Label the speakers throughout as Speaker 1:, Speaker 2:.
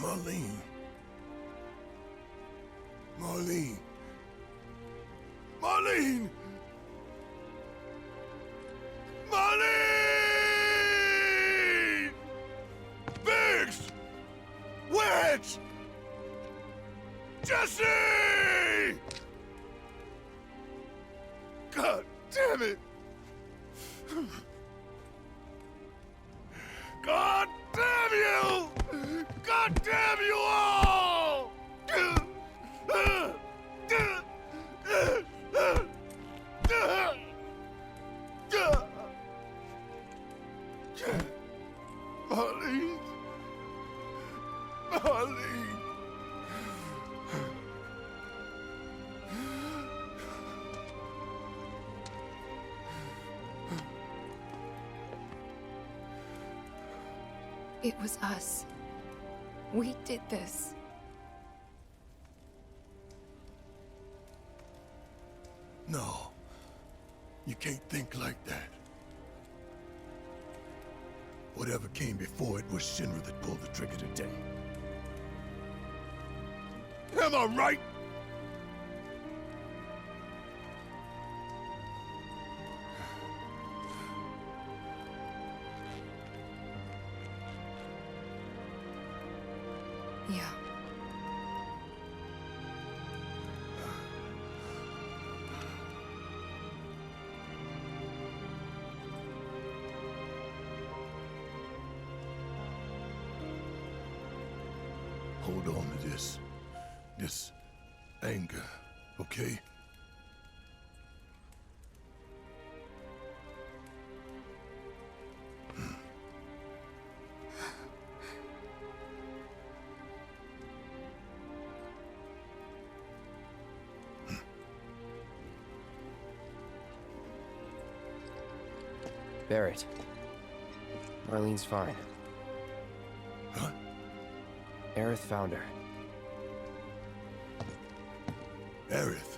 Speaker 1: Marlene. Marlene. Marlene! Marlene! Biggs! Wedge! Jesse! God damn it! God damn you! God damn you all! Marlene. Marlene.
Speaker 2: It was us. We did this.
Speaker 1: No. You can't think like that. Whatever came before it was Shinra that pulled the trigger today. Am I right?
Speaker 2: Yeah.
Speaker 1: Hold on to this anger, okay?
Speaker 3: Barret. Marlene's fine.
Speaker 1: Huh?
Speaker 3: Aerith found her.
Speaker 1: Aerith?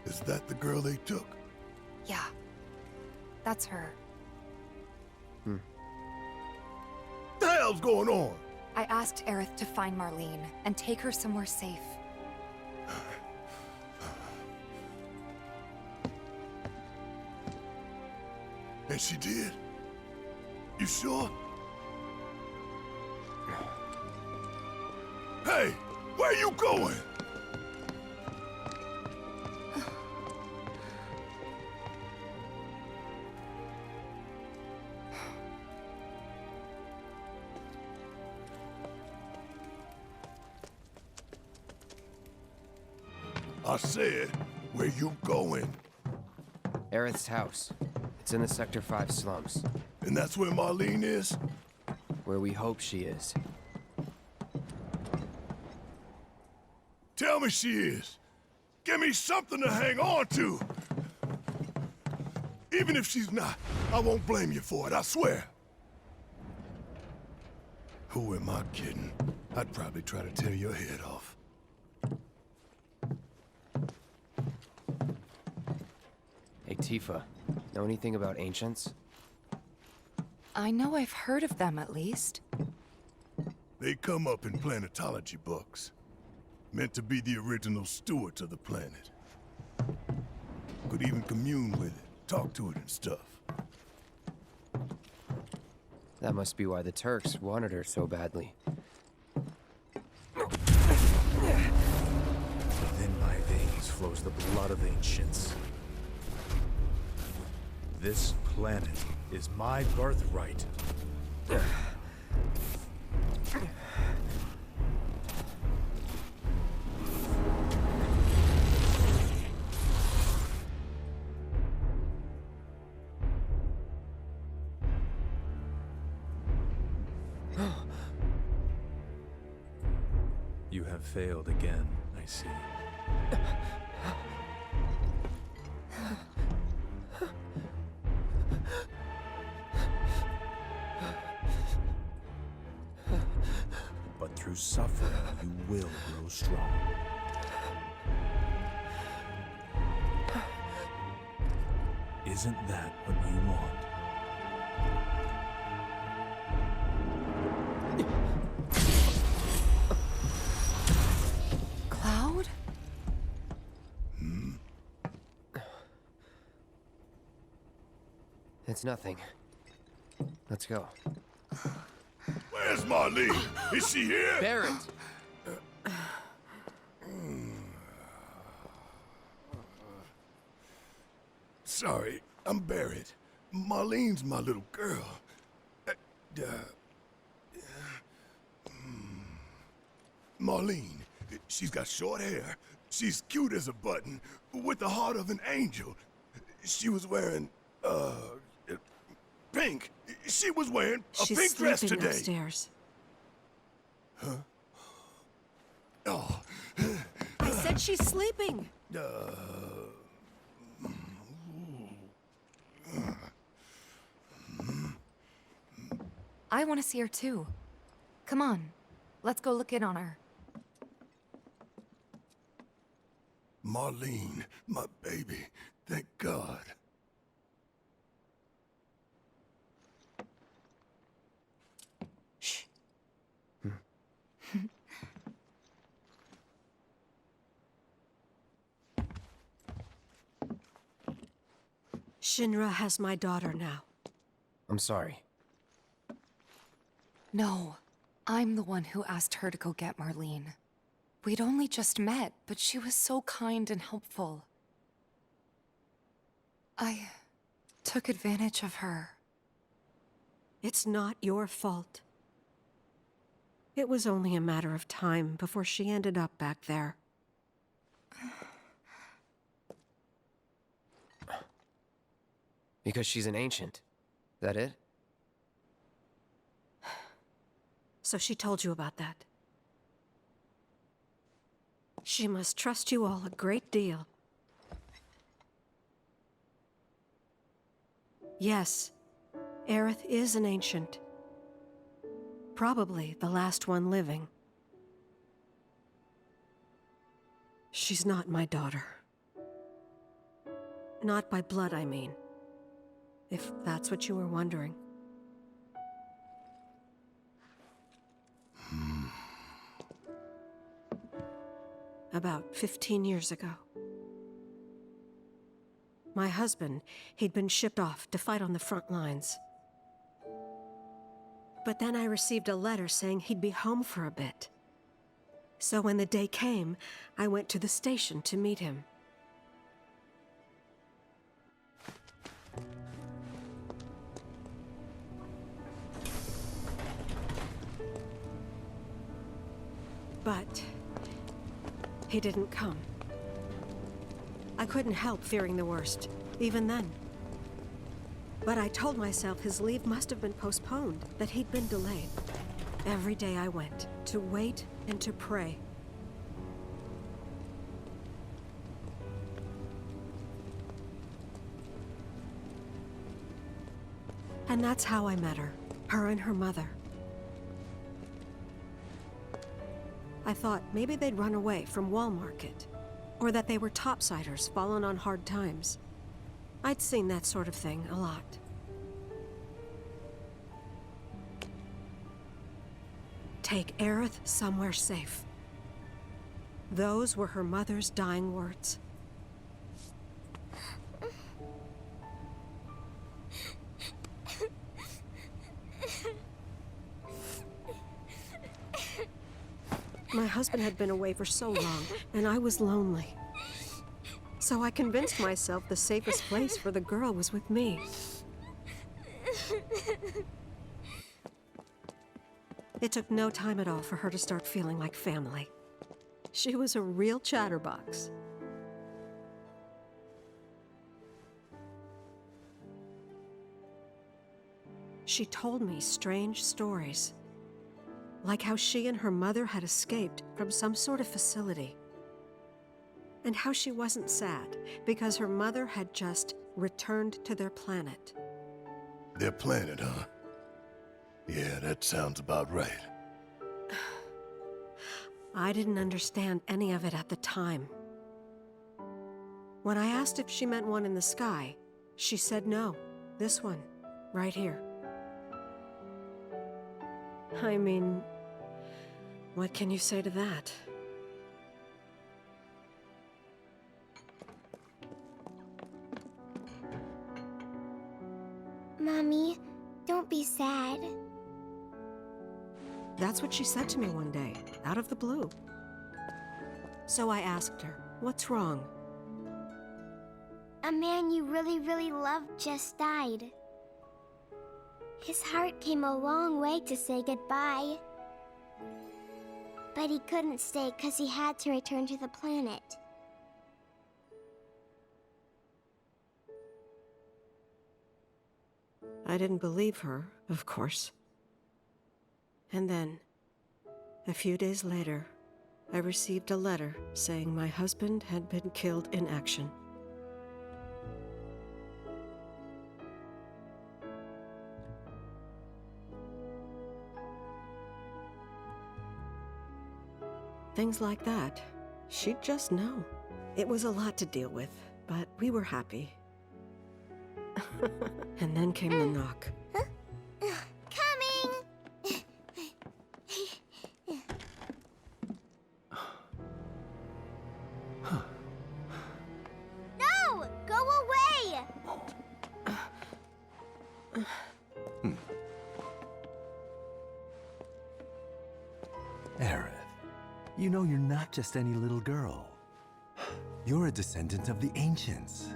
Speaker 1: Is that the girl they took?
Speaker 2: Yeah. That's her.
Speaker 1: The hell's going on?
Speaker 2: I asked Aerith to find Marlene and take her somewhere safe.
Speaker 1: And she did? You sure? Hey, where you going? I said, where you going?
Speaker 3: Aerith's house. It's in the Sector 5 slums.
Speaker 1: And that's where Marlene is?
Speaker 3: Where we hope she is.
Speaker 1: Tell me she is. Give me something to hang on to. Even if she's not, I won't blame you for it, I swear. Who am I kidding? I'd probably try to tear your head off.
Speaker 3: Hey, Tifa. Know anything about ancients?
Speaker 2: I know I've heard of them, at least.
Speaker 1: They come up in planetology books. Meant to be the original stewards of the planet. Could even commune with it, talk to it and stuff.
Speaker 3: That must be why the Turks wanted her so badly.
Speaker 4: Within my veins flows the blood of ancients. This planet is my birthright. have failed again, I see. But through suffering, you will grow strong. Isn't that what you want?
Speaker 2: Cloud?
Speaker 3: It's nothing. Let's go.
Speaker 1: Where's Marlene? Is she here?
Speaker 3: Barret!
Speaker 1: Sorry, I'm Barret. Marlene's my little girl. Marlene, she's got short hair. She's cute as a button, with the heart of an angel. She was wearing, pink. She was wearing a pink dress
Speaker 5: She's sleeping
Speaker 1: today.
Speaker 5: upstairs.
Speaker 1: Oh,
Speaker 5: I said she's sleeping.
Speaker 2: I want to see her too. Come on, let's go look in on her.
Speaker 1: Marlene, my baby. Thank God.
Speaker 2: Shh.
Speaker 5: Shinra has my daughter now.
Speaker 3: I'm sorry.
Speaker 2: No, I'm the one who asked her to go get Marlene. We'd only just met, but she was so kind and helpful. I took advantage of her.
Speaker 5: It's not your fault. It was only a matter of time before she ended up back there.
Speaker 3: Because she's an ancient. That it?
Speaker 5: So she told you about that. She must trust you all a great deal. Yes, Aerith is an ancient. Probably the last one living. She's not my daughter. Not by blood, I mean. If that's what you were wondering. About 15 years ago. My husband, he'd been shipped off to fight on the front lines. But then I received a letter saying he'd be home for a bit. So when the day came, I went to the station to meet him. But he didn't come. I couldn't help fearing the worst, even then. But I told myself his leave must have been postponed, that he'd been delayed. Every day I went, to wait and to pray. And that's how I met her and her mother. I thought maybe they'd run away from Wall Market, or that they were topsiders fallen on hard times. I'd seen that sort of thing a lot. Take Aerith somewhere safe. Those were her mother's dying words. My husband had been away for so long, and I was lonely. So I convinced myself the safest place for the girl was with me. It took no time at all for her to start feeling like family. She was a real chatterbox. She told me strange stories. Like how she and her mother had escaped from some sort of facility. And how she wasn't sad because her mother had just returned to their planet.
Speaker 1: Their planet, huh? Yeah, that sounds about right.
Speaker 5: I didn't understand any of it at the time. When I asked if she meant one in the sky, she said no. This one, right here. I mean, what can you say to that?
Speaker 6: Mommy, don't be sad.
Speaker 5: That's what she said to me one day, out of the blue. So I asked her, what's wrong?
Speaker 6: A man you really, really loved just died. His heart came a long way to say goodbye. But he couldn't stay because he had to return to the planet.
Speaker 5: I didn't believe her, of course. And then, a few days later, I received a letter saying my husband had been killed in action. Things like that, she'd just know. It was a lot to deal with, but we were happy. And then came the knock.
Speaker 6: Coming! No! Go away!
Speaker 7: Aerith, you know you're not just any little girl. You're a descendant of the ancients.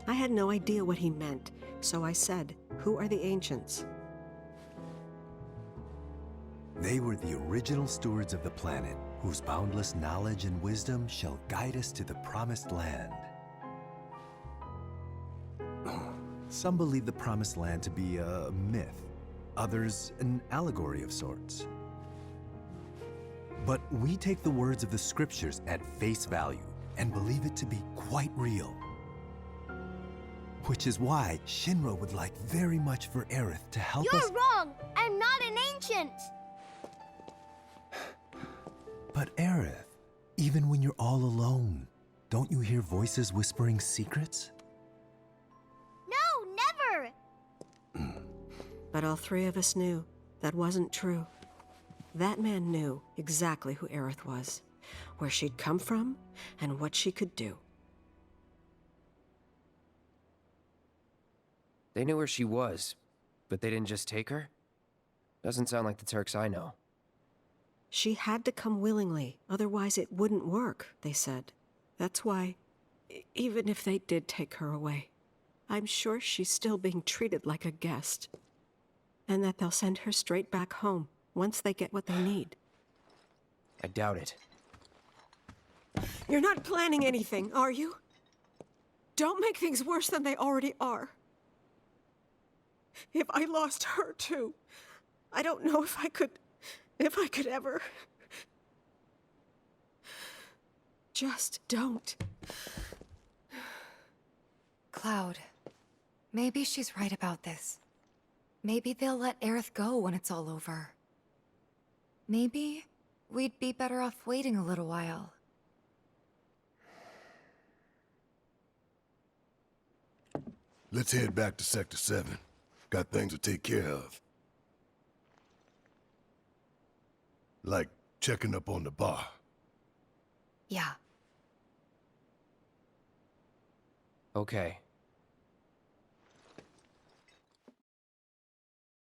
Speaker 5: I had no idea what he meant, so I said, "Who are the ancients?"
Speaker 7: They were the original stewards of the planet, whose boundless knowledge and wisdom shall guide us to the promised land. Some believe the promised land to be a myth, others an allegory of sorts. But we take the words of the scriptures at face value and believe it to be quite real. Which is why Shinra would like very much for Aerith to help us—
Speaker 6: You're wrong! I'm not an ancient!
Speaker 7: But Aerith, even when you're all alone, don't you hear voices whispering secrets?
Speaker 6: No, never!
Speaker 5: But all three of us knew that wasn't true. That man knew exactly who Aerith was, where she'd come from, and what she could do.
Speaker 3: They knew where she was, but they didn't just take her? Doesn't sound like the Turks I know.
Speaker 5: She had to come willingly, otherwise it wouldn't work, they said. That's why, even if they did take her away, I'm sure she's still being treated like a guest. And that they'll send her straight back home once they get what they need.
Speaker 3: I doubt it.
Speaker 5: You're not planning anything, are you? Don't make things worse than they already are. If I lost her too, I don't know if I could ever. Just don't.
Speaker 2: Cloud, maybe she's right about this. Maybe they'll let Aerith go when it's all over. Maybe we'd be better off waiting a little while.
Speaker 1: Let's head back to Sector 7. Got things to take care of. Like checking up on the bar.
Speaker 2: Yeah.
Speaker 3: Okay.